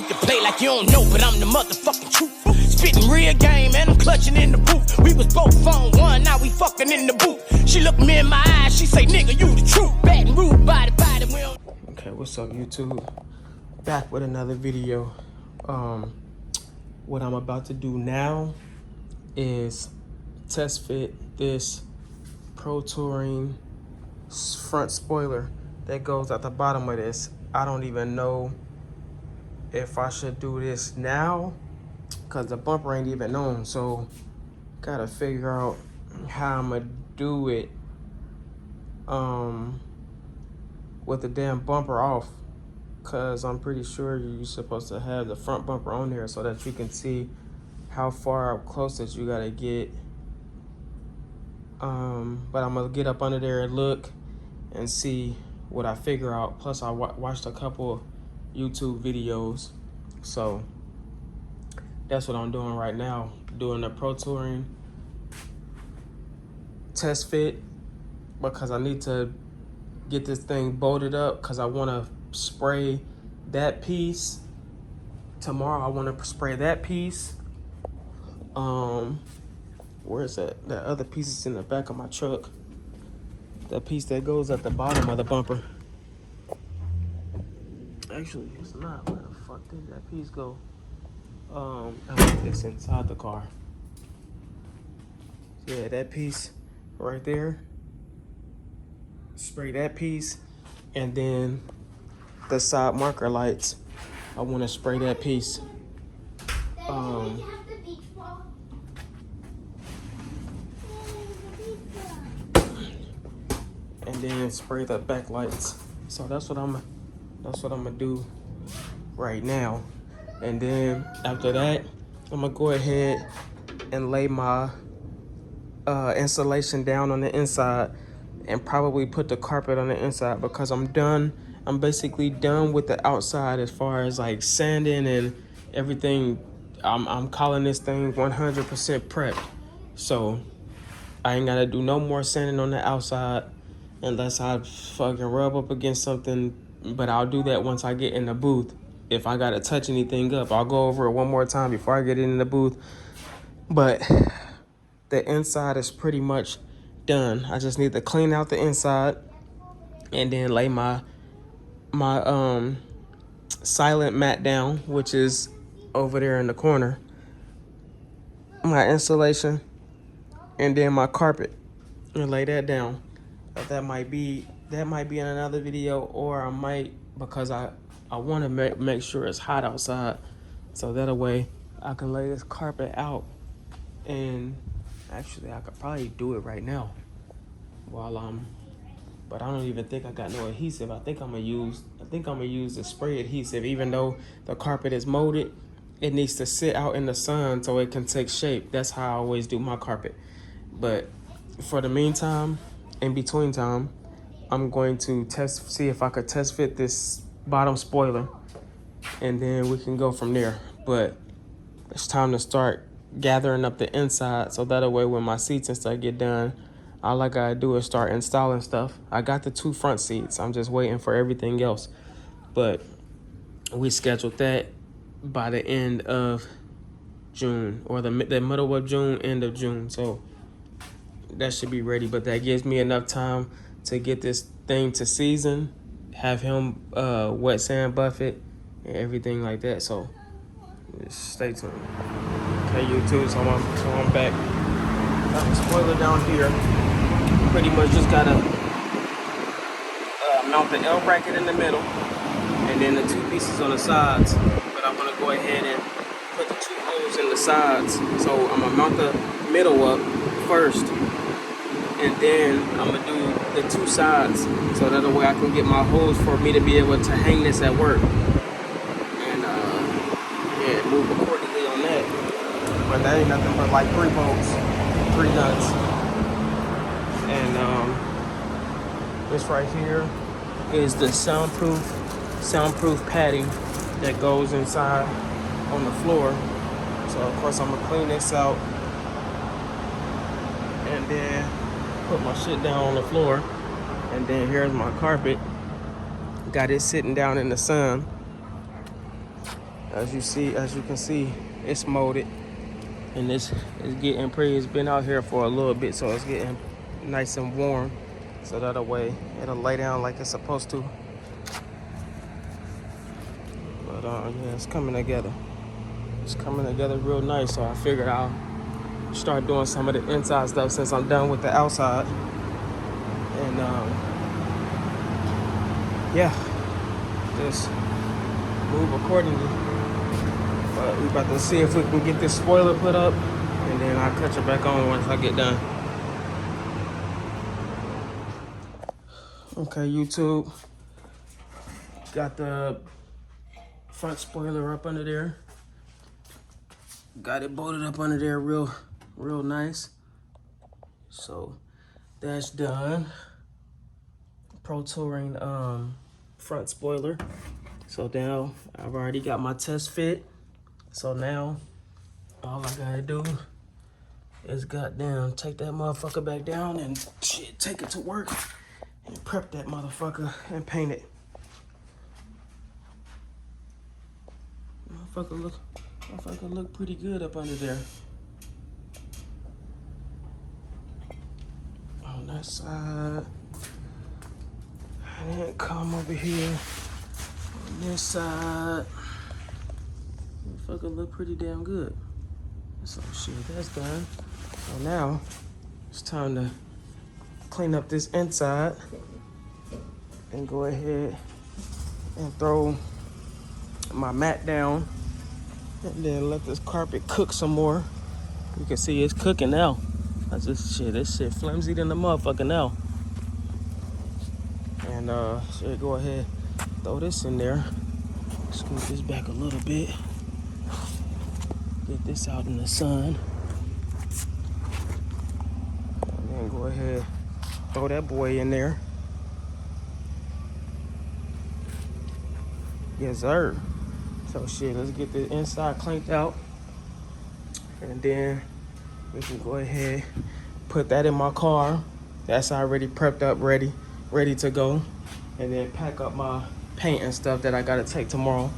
You can play like you don't know, but I'm the motherfucking truth. Spitting real game, and I'm clutching in the booth. We was both on one, now we fucking in the booth. She looked me in my eyes, she say, nigga, you the truth. Bad and rude, body, we don't. Okay, what's up, YouTube? Back with another video. What I'm about to do now is test fit this Pro Touring front spoiler that goes at the bottom of this. I don't even know if I should do this now because the bumper ain't even on, so gotta figure out how I'm gonna do it with the damn bumper off, because I'm pretty sure you're supposed to have the front bumper on there so that you can see how far up close that you gotta get. But I'm gonna get up under there and look and see what I figure out. Plus I watched a couple YouTube videos, so that's what I'm doing right now, doing the Pro Touring test fit, because I need to get this thing bolted up because I want to spray that piece tomorrow. I want to spray that piece. Where is that? That other piece is in the back of my truck. That piece that goes at the bottom of the bumper. Actually, it's not. Where the fuck did that piece go? It's inside the car. Yeah, that piece right there. Spray that piece, and then the side marker lights, I want to spray that piece. And then spray the back lights. So that's what I'm gonna do right now. And then after that, I'm gonna go ahead and lay my insulation down on the inside and probably put the carpet on the inside, because I'm done. I'm basically done with the outside as far as like sanding and everything. I'm calling this thing 100% prepped. So I ain't gotta do no more sanding on the outside unless I fucking rub up against something. But I'll do that once I get in the booth. If I gotta touch anything up, I'll go over it one more time before I get in the booth. But the inside is pretty much done. I just need to clean out the inside and then lay my silent mat down, which is over there in the corner, my insulation, and then my carpet, and lay that down. That might be in another video, or I might, because I want to make sure it's hot outside, so that way I can lay this carpet out. And actually, I could probably do it right now while but I don't even think I got no adhesive. I think I'm gonna use the spray adhesive. Even though the carpet is molded, it needs to sit out in the sun so it can take shape. That's how I always do my carpet. But for the meantime, in between time, I'm going to see if I could test fit this bottom spoiler, and then we can go from there. But it's time to start gathering up the inside, so that way when my seats and stuff get done, all I gotta do is start installing stuff. I got the 2 front seats. I'm just waiting for everything else. But we scheduled that by the end of June, or the middle of June, end of June. So that should be ready. But that gives me enough time to get this thing to season, have him wet sand buff it, and everything like that. So just stay tuned. Okay, YouTube, so I'm back. Got the spoiler down here. Pretty much just gotta mount the L bracket in the middle, and then the 2 pieces on the sides. But I'm gonna go ahead and put the 2 holes in the sides. So I'm gonna mount the middle up first, and then I'm gonna do the 2 sides, so that way I can get my holes for me to be able to hang this at work. And yeah, move accordingly on that. But that ain't nothing but like 3 bolts, 3 nuts. And this right here is the soundproof padding that goes inside on the floor. So of course I'm gonna clean this out and then put my shit down on the floor. And then here's my carpet. Got it sitting down in the sun. As you can see, it's molded, and it's getting pretty. It's been out here for a little bit, so it's getting nice and warm. So that way it'll lay down like it's supposed to. But yeah, it's coming together. It's coming together real nice. So I figured I'll start doing some of the inside stuff since I'm done with the outside. And yeah, just move accordingly. But we about to see if we can get this spoiler put up, and then I'll catch it back on once I get done. Okay, YouTube. Got the front spoiler up under there. Got it bolted up under there real nice. So that's done. Pro Touring front spoiler. So now I've already got my test fit. So now all I gotta do is goddamn take that motherfucker back down and shit, take it to work and prep that motherfucker and paint it. Motherfucker look pretty good up under there. On that side. And then come over here on this side. Motherfucker look pretty damn good. So shit, that's done. So now it's time to clean up this inside and go ahead and throw my mat down and then let this carpet cook some more. You can see it's cooking now. This shit flimsy than the motherfucker now. And so go ahead, throw this in there. Scoot this back a little bit. Get this out in the sun. And then go ahead, throw that boy in there. Yes, sir. So shit, let's get the inside cleaned out. And then we can go ahead, put that in my car. That's already prepped up, ready to go. And then pack up my paint and stuff that I gotta take tomorrow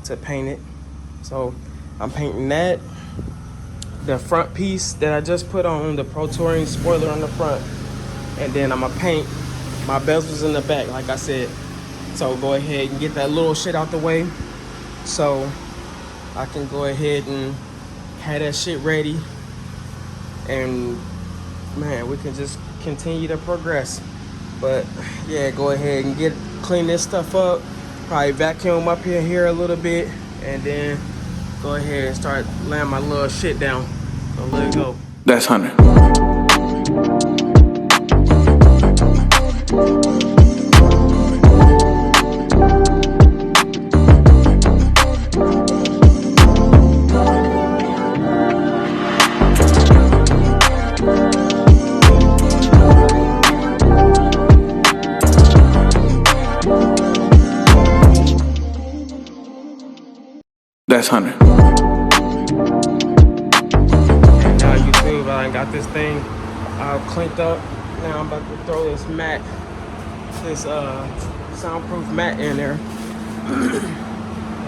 to paint it. So I'm painting that. The front piece that I just put on, the Pro Touring spoiler on the front. And then I'm gonna paint my bezels in the back, like I said. So go ahead and get that little shit out the way so I can go ahead and have that shit ready. And man, we can just continue to progress. But yeah, go ahead and clean this stuff up. Probably vacuum up here a little bit, and then go ahead and start laying my little shit down. So let it go. That's Hunter. That's Hunter. And now YouTube, I got this thing cleaned up. Now I'm about to throw this mat, this soundproof mat in there.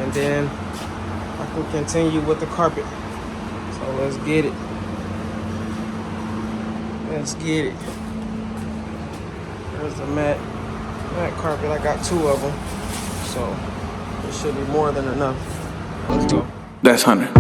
And then I can continue with the carpet. So let's get it. Let's get it. There's the mat carpet. I got 2 of them. So it should be more than enough. Let's go. That's Hunter.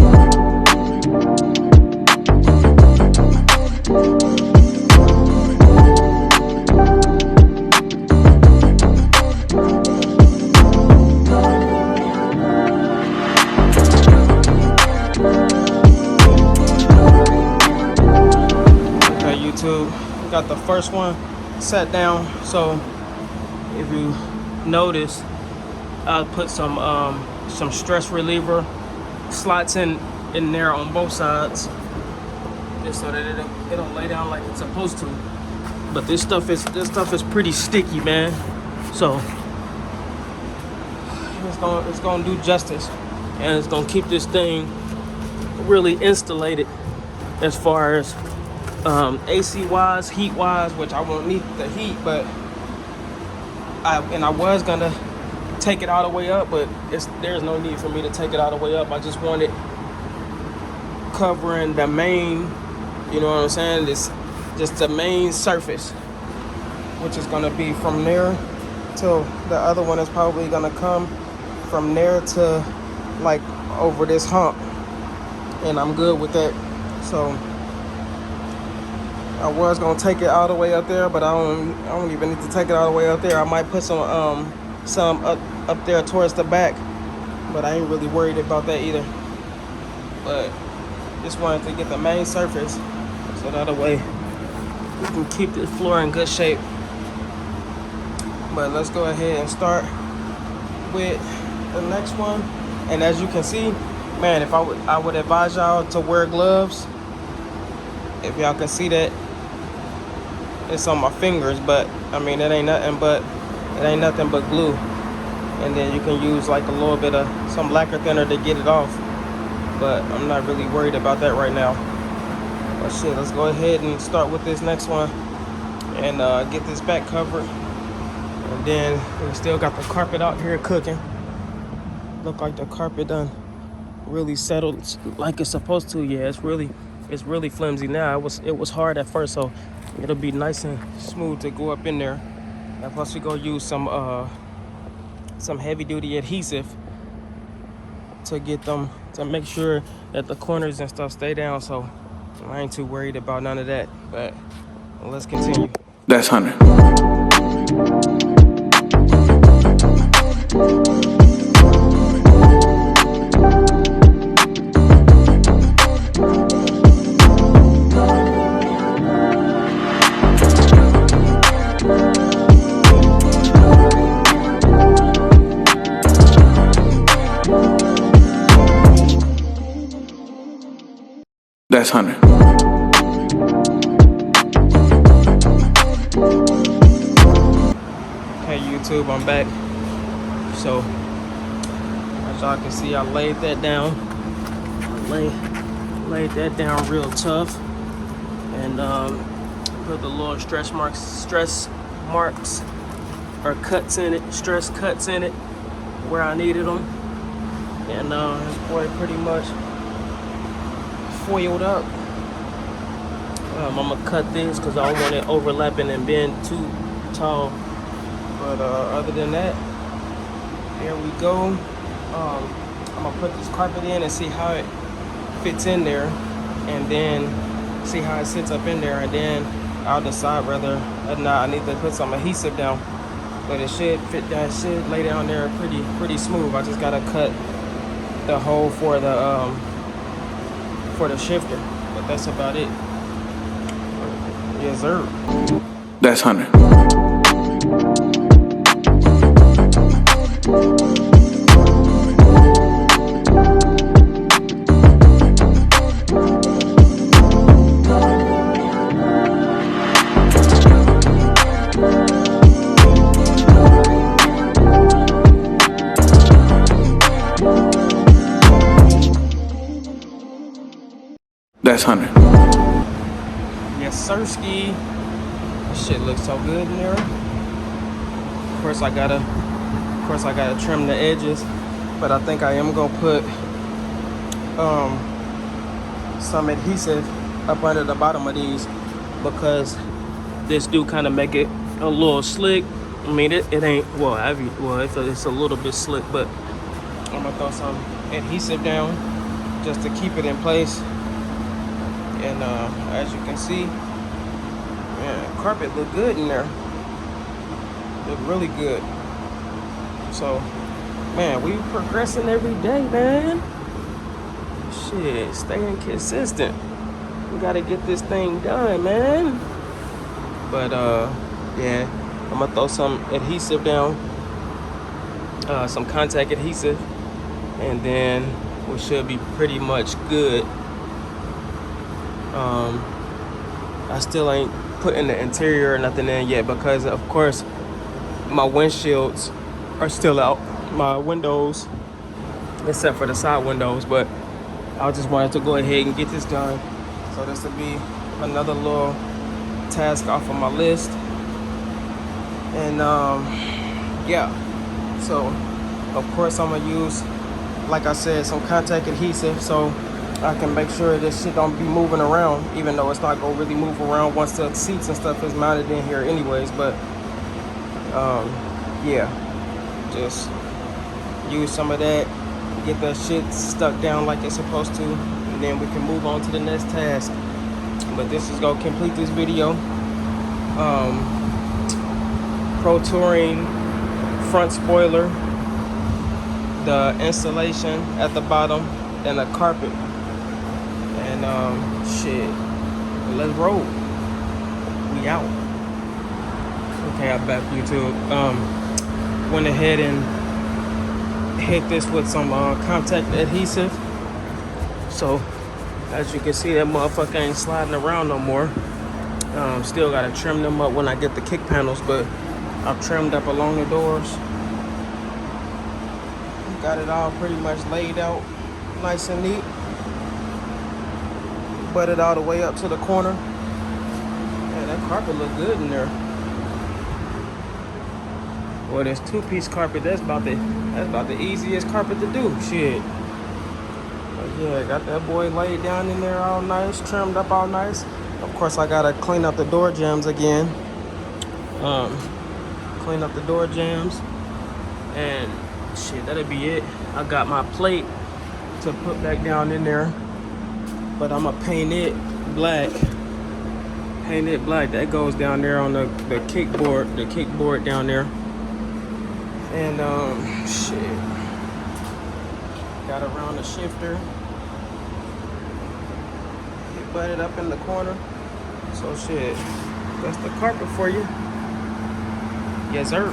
Okay, YouTube, got the first one set down. So if you notice, I put some stress reliever slots in there on both sides, just so that it'll lay down like it's supposed to. But this stuff is pretty sticky, man. So it's gonna do justice, and it's gonna keep this thing really insulated as far as AC wise, heat wise, which I won't need the heat, but I was gonna take it all the way up, but there's no need for me to take it all the way up. I just want it covering the main, you know what I'm saying? This just the main surface, which is gonna be from there till the other one is probably gonna come from there to like over this hump, and I'm good with that. So I was gonna take it all the way up there, but I don't even need to take it all the way up there. I might put some up there towards the back, but I ain't really worried about that either. But just wanted to get the main surface so that way we can keep this floor in good shape. But let's go ahead and start with the next one. And as you can see, man, if I would advise y'all to wear gloves. If y'all can see that, it's on my fingers, but I mean it ain't nothing but glue. And then you can use like a little bit of some lacquer thinner to get it off. But I'm not really worried about that right now. But shit, let's go ahead and start with this next one and get this back covered. And then we still got the carpet out here cooking. Look like the carpet done really settled like it's supposed to. Yeah, it's really flimsy now. It was hard at first, so it'll be nice and smooth to go up in there. And plus we gonna use some heavy duty adhesive to get them, to make sure that the corners and stuff stay down. So I ain't too worried about none of that. But let's continue. That's Hunter. That's Hunter. Hey YouTube, I'm back. So as y'all can see, I laid that down. Laid that down real tough, and put the little stress marks or cuts in it, stress cuts in it where I needed them. And this boy pretty much foiled up. I'm gonna cut this because I don't want it overlapping and being too tall. But other than that, here we go. I'm gonna put this carpet in and see how it fits in there, and then see how it sits up in there, and then I'll decide whether or not I need to put some adhesive down. But it should fit, that should lay down there pretty smooth. I just gotta cut the hole for the shifter, but that's about it. Yes, sir. That's Hunter. That's Hunter. Yes, sirski. This shit looks so good in there. Of course I gotta trim the edges, but I think I am gonna put some adhesive up under the bottom of these, because this do kind of make it a little slick. I mean, it ain't, it's a little bit slick, but I'm gonna throw some adhesive down just to keep it in place. And as you can see, man, carpet look good in there. Look really good. So, man, we progressing every day, man. Shit, staying consistent. We gotta get this thing done, man. But yeah, I'm gonna throw some adhesive down, some contact adhesive, and then we should be pretty much good. I still ain't putting the interior or nothing in yet, because of course my windshields are still out, my windows, except for the side windows. But I just wanted to go ahead and get this done, so this will be another little task off of my list. And yeah, so Of course, I'm gonna use, like I said, some contact adhesive so I can make sure this shit don't be moving around, even though it's not gonna really move around once the seats and stuff is mounted in here anyways. But yeah, just use some of that, get that shit stuck down like it's supposed to, and then we can move on to the next task. But this is gonna complete this video. Pro Touring front spoiler, the installation at the bottom, and the carpet. And shit, let's roll. We out. Okay, I'm back YouTube. Went ahead and hit this with some contact adhesive. So as you can see, that motherfucker ain't sliding around no more. Still gotta trim them up when I get the kick panels, but I've trimmed up along the doors. Got it all pretty much laid out nice and neat. Butted all the way up to the corner. Man, that carpet look good in there. Well, this two-piece carpet, that's about the easiest carpet to do. Shit. But yeah, got that boy laid down in there all nice, trimmed up all nice. Of course, I gotta clean up the door jambs again. Clean up the door jambs, and shit, that'll be it. I got my plate to put back down in there, but I'm gonna paint it black. Paint it black. That goes down there on the kickboard down there. And shit, got around the shifter. It butted up in the corner. So shit, that's the carpet for you. Yes, sir.